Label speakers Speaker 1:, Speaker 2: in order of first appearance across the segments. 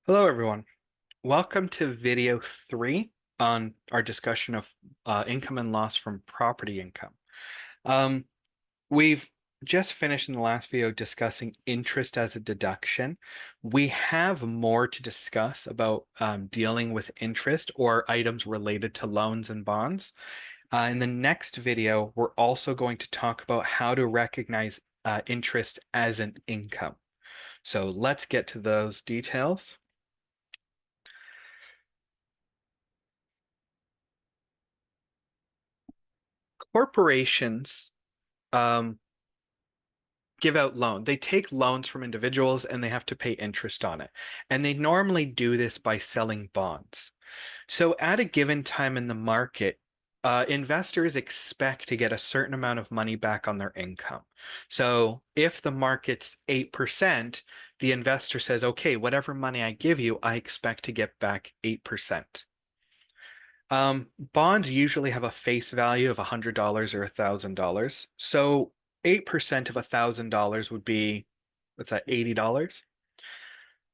Speaker 1: Hello, everyone. Welcome to video 3 on our discussion of income and loss from property income. Um, we've just finished in the last video discussing interest as a deduction. We have more to discuss about dealing with interest or items related to loans and bonds. In the next video, we're also going to talk about how to recognize interest as an income. So let's get to those details. Corporations um, give out loan. They take loans from individuals and they have to pay interest on it. And they normally do this by selling bonds. So at a given time in the market, investors expect to get a certain amount of money back on their income. So if the market's 8%, the investor says, okay, whatever money I give you, I expect to get back 8%. Bonds usually have a face value of $100 or $1,000. So 8% of $1,000 would be, what's that, $80?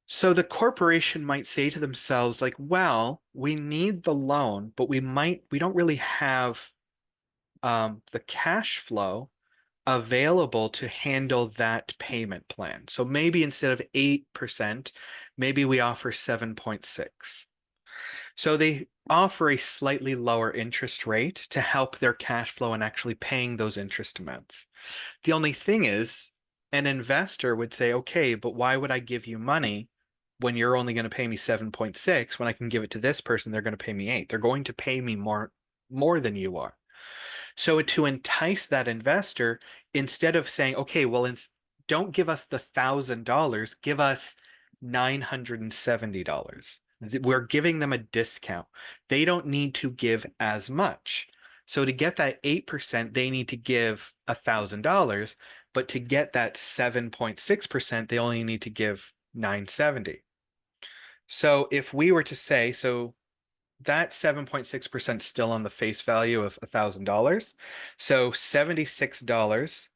Speaker 1: So the corporation might say to themselves, like, well, we need the loan, but we don't really have the cash flow available to handle that payment plan. So maybe instead of 8%, maybe we offer 7.6. So they offer a slightly lower interest rate to help their cash flow in actually paying those interest amounts. The only thing is, an investor would say, okay, but why would I give you money when you're only going to pay me 7.6 when I can give it to this person, they're going to pay me 8. They're going to pay me more than you are. So to entice that investor, instead of saying, okay, well, don't give us the $1,000, give us $970. We're giving them a discount. They don't need to give as much. So to get that 8%, they need to give $1,000, but to get that 7.6%, they only need to give 970. So if we were to say, so that 7.6% still on the face value of $1,000. So $76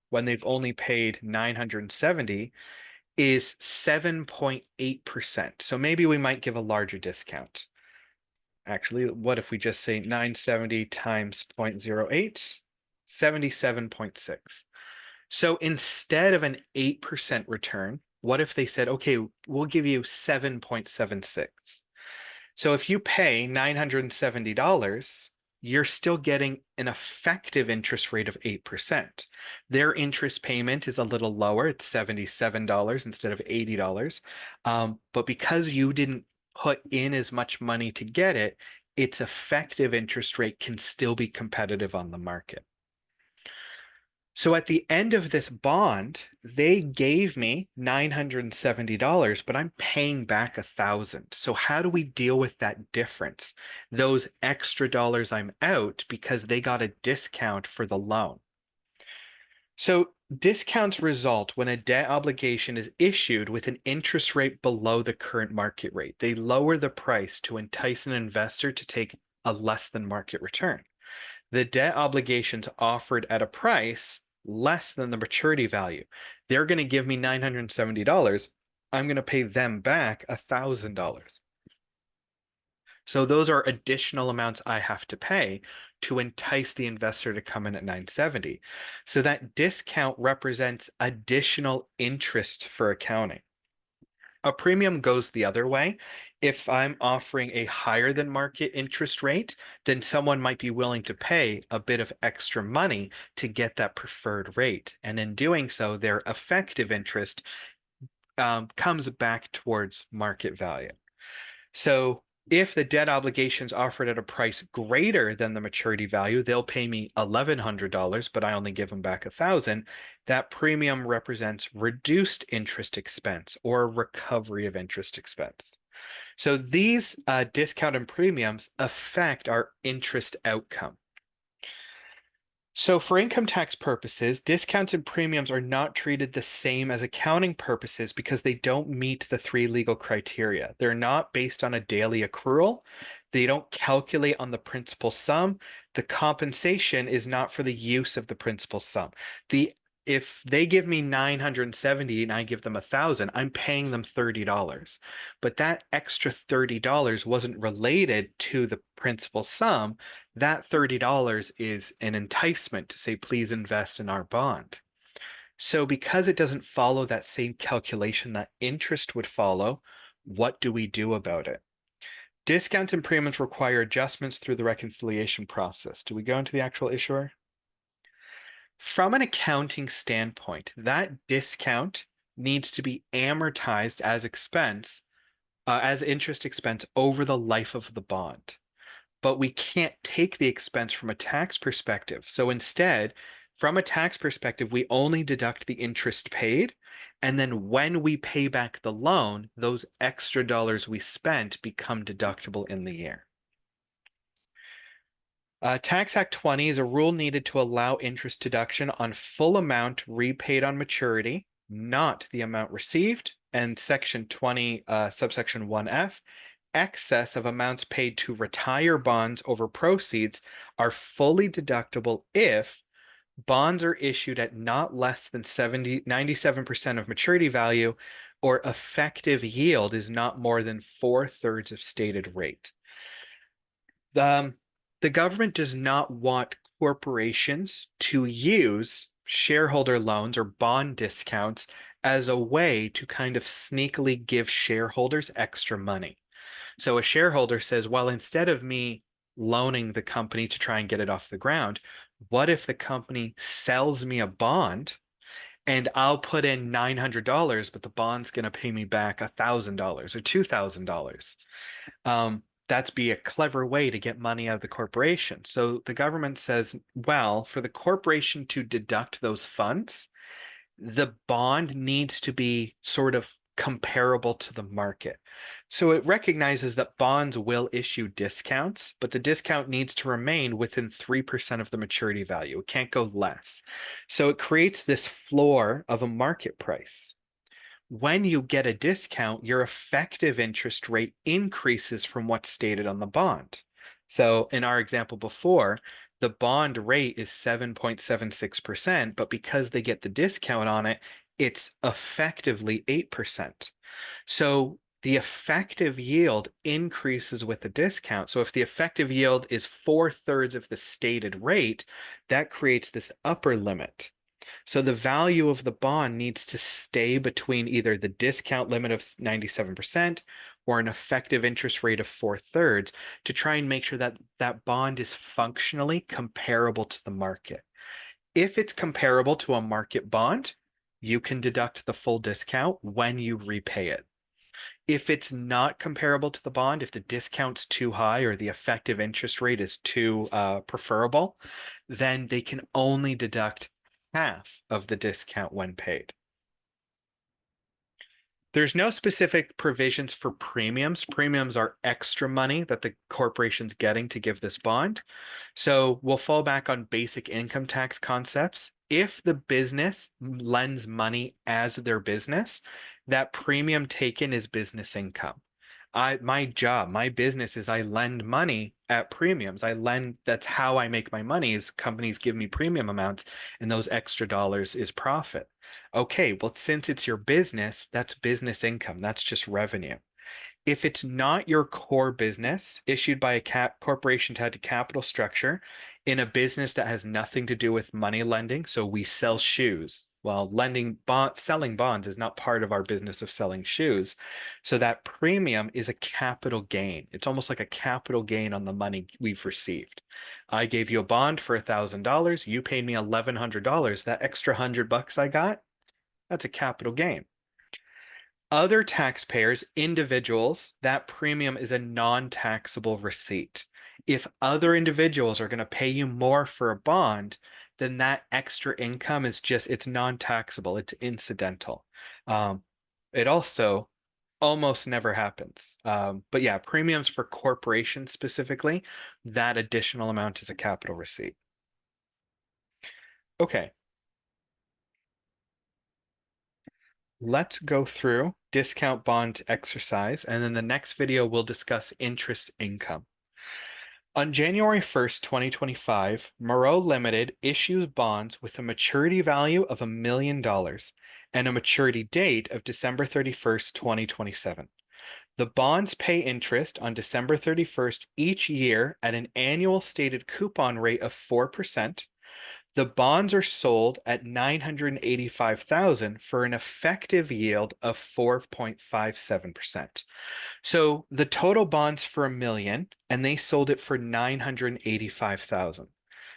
Speaker 1: when they've only paid 970 is 7.8%. So maybe we might give a larger discount. Actually, what if we just say 970 times 0.08? 77.6. So instead of an 8% return, what if they said, okay, we'll give you 7.76? So if you pay $970, you're still getting an effective interest rate of 8%. Their interest payment is a little lower. It's $77 instead of $80. But because you didn't put in as much money to get it, its effective interest rate can still be competitive on the market. So at the end of this bond, they gave me $970, but I'm paying back 1,000. So how do we deal with that difference? Those extra dollars I'm out because they got a discount for the loan. So discounts result when a debt obligation is issued with an interest rate below the current market rate. They lower the price to entice an investor to take a less than market return. The debt obligations offered at a price less than the maturity value. They're going to give me $970. I'm going to pay them back $1,000. So those are additional amounts I have to pay to entice the investor to come in at 970. So that discount represents additional interest for accounting. A premium goes the other way. If I'm offering a higher than market interest rate, then someone might be willing to pay a bit of extra money to get that preferred rate. And in doing so, their effective interest comes back towards market value. So if the debt obligations offered at a price greater than the maturity value, they'll pay me $1,100, but I only give them back 1,000. That premium represents reduced interest expense or recovery of interest expense. So these discount and premiums affect our interest outcome. So for income tax purposes, discounts and premiums are not treated the same as accounting purposes because they don't meet the 3 legal criteria. They're not based on a daily accrual. They don't calculate on the principal sum. The compensation is not for the use of the principal sum. The if they give me 970 and I give them 1,000, I'm paying them $30. But that extra $30 wasn't related to the principal sum. That $30 is an enticement to say, please invest in our bond. So because it doesn't follow that same calculation that interest would follow, what do we do about it? Discounts and premiums require adjustments through the reconciliation process. Do we go into the actual issuer? From an accounting standpoint, that discount needs to be amortized as expense, as interest expense over the life of the bond. But we can't take the expense from a tax perspective. So instead, from a tax perspective, we only deduct the interest paid. And then when we pay back the loan, those extra dollars we spent become deductible in the year. Tax Act 20 is a rule needed to allow interest deduction on full amount repaid on maturity, not the amount received. And Section 20, subsection 1F, excess of amounts paid to retire bonds over proceeds are fully deductible if bonds are issued at not less than 97% of maturity value, or effective yield is not more than 4/3 of stated rate. The government does not want corporations to use shareholder loans or bond discounts as a way to kind of sneakily give shareholders extra money. So a shareholder says, well, instead of me loaning the company to try and get it off the ground, what if the company sells me a bond and I'll put in $900, but the bond's going to pay me back $1,000 or $2,000? That'd be a clever way to get money out of the corporation. So the government says, well, for the corporation to deduct those funds, the bond needs to be sort of comparable to the market. So it recognizes that bonds will issue discounts, but the discount needs to remain within 3% of the maturity value. It can't go less. So it creates this floor of a market price. When you get a discount, your effective interest rate increases from what's stated on the bond. So in our example before, the bond rate is 7.76%, but because they get the discount on it, it's effectively 8%. So the effective yield increases with the discount. So if the effective yield is 4/3 of the stated rate, that creates this upper limit. So the value of the bond needs to stay between either the discount limit of 97% or an effective interest rate of 4/3 to try and make sure that that bond is functionally comparable to the market. If it's comparable to a market bond, you can deduct the full discount when you repay it. If it's not comparable to the bond, if the discount's too high or the effective interest rate is too preferable, then they can only deduct half of the discount when paid. There's no specific provisions for premiums. Premiums are extra money that the corporation's getting to give this bond. So we'll fall back on basic income tax concepts. If the business lends money as their business, that premium taken is business income. My business is I lend money at premiums. That's how I make my money, is companies give me premium amounts and those extra dollars is profit. Okay, well, since it's your business, that's business income. That's just revenue. If it's not your core business, issued by a corporation to add to capital structure in a business that has nothing to do with money lending, so we sell shoes. Well, selling bonds is not part of our business of selling shoes. So that premium is a capital gain. It's almost like a capital gain on the money we've received. I gave you a bond for $1,000. You paid me $1,100. That extra $100 I got, that's a capital gain. Other taxpayers, individuals, that premium is a non-taxable receipt. If other individuals are going to pay you more for a bond, then that extra income it's non-taxable, it's incidental. It also almost never happens. But yeah, premiums for corporations specifically, that additional amount is a capital receipt. Okay. Let's go through discount bond exercise, and then the next video we'll discuss interest income. On January 1st, 2025, Moreau Limited issues bonds with a maturity value of $1 million and a maturity date of December 31st, 2027. The bonds pay interest on December 31st each year at an annual stated coupon rate of 4%. The bonds are sold at 985,000 for an effective yield of 4.57%. So the total bonds for $1 million and they sold it for 985,000.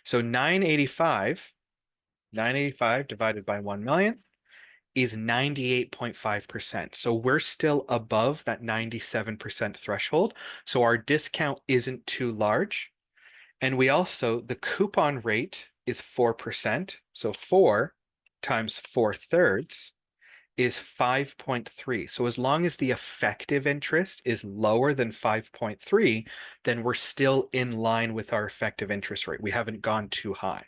Speaker 1: So 985 divided by 1 million is 98.5%. So we're still above that 97% threshold. So our discount isn't too large. And we also, the coupon rate is 4%. So 4 times 4/3 is 5.3. So as long as the effective interest is lower than 5.3, then we're still in line with our effective interest rate. We haven't gone too high.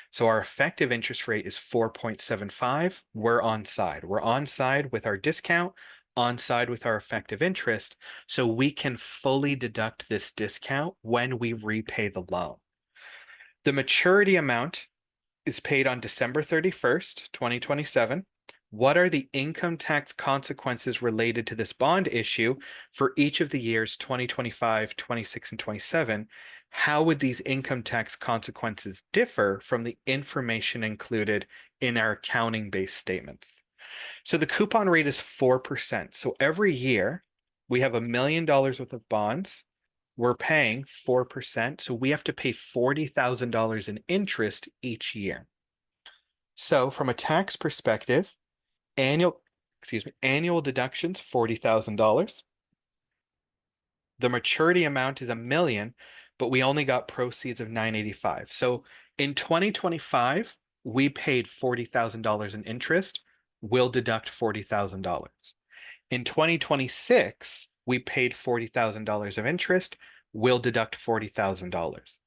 Speaker 1: So our effective interest rate is 4.75. We're on side. We're on side with our discount, on side with our effective interest, so we can fully deduct this discount when we repay the loan. The maturity amount is paid on December 31st, 2027. What are the income tax consequences related to this bond issue for each of the years 2025, 26, and 27? How would these income tax consequences differ from the information included in our accounting-based statements? So the coupon rate is 4%. So every year we have $1 million worth of bonds. We're paying 4%. So we have to pay $40,000 in interest each year. So from a tax perspective, annual deductions, $40,000. The maturity amount is $1 million, but we only got proceeds of 985. So in 2025, we paid $40,000 in interest. We'll deduct $40,000. In 2026, we paid $40,000 of interest. We'll deduct $40,000.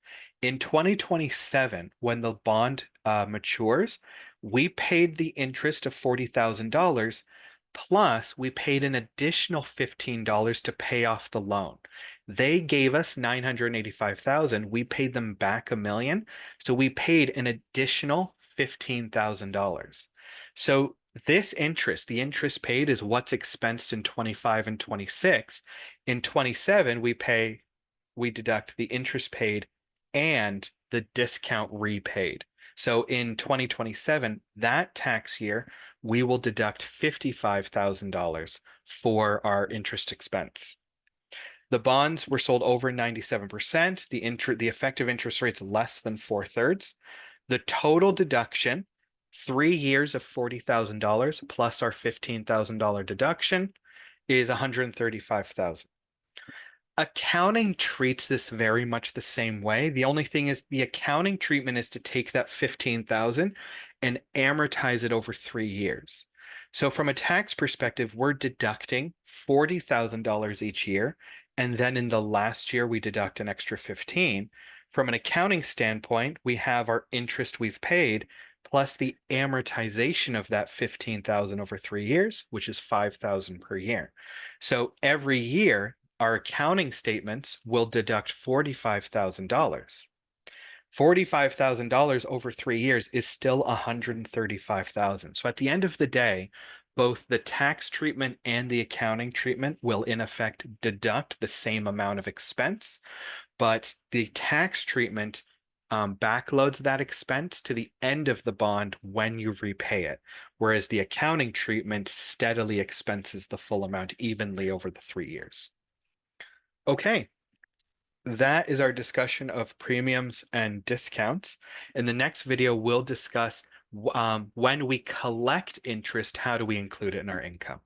Speaker 1: In 2027, when the bond matures, we paid the interest of $40,000, plus we paid an additional $15 to pay off the loan. They gave us 985,000. We paid them back $1 million. So we paid an additional $15,000. So this interest, the interest paid is what's expensed in 25 and 26. In 27, we deduct the interest paid and the discount repaid. So in 2027, that tax year, we will deduct $55,000 for our interest expense. The bonds were sold over 97%. The effective interest rate's less than 4/3. The total deduction, 3 years of $40,000 plus our $15,000 deduction, is $135,000. Accounting treats this very much the same way. The only thing is the accounting treatment is to take that 15,000 and amortize it over 3 years. So from a tax perspective, we're deducting $40,000 each year, and then in the last year we deduct an extra 15. From an accounting standpoint, we have our interest we've paid plus the amortization of that 15,000 over 3 years, which is 5,000 per year. So every year our accounting statements will deduct $45,000. $45,000 over 3 years is still $135,000. So at the end of the day, both the tax treatment and the accounting treatment will in effect deduct the same amount of expense, but the tax treatment backloads that expense to the end of the bond when you repay it, whereas the accounting treatment steadily expenses the full amount evenly over the 3 years. Okay, that is our discussion of premiums and discounts. In the next video, we'll discuss when we collect interest, how do we include it in our income?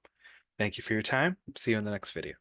Speaker 1: Thank you for your time. See you in the next video.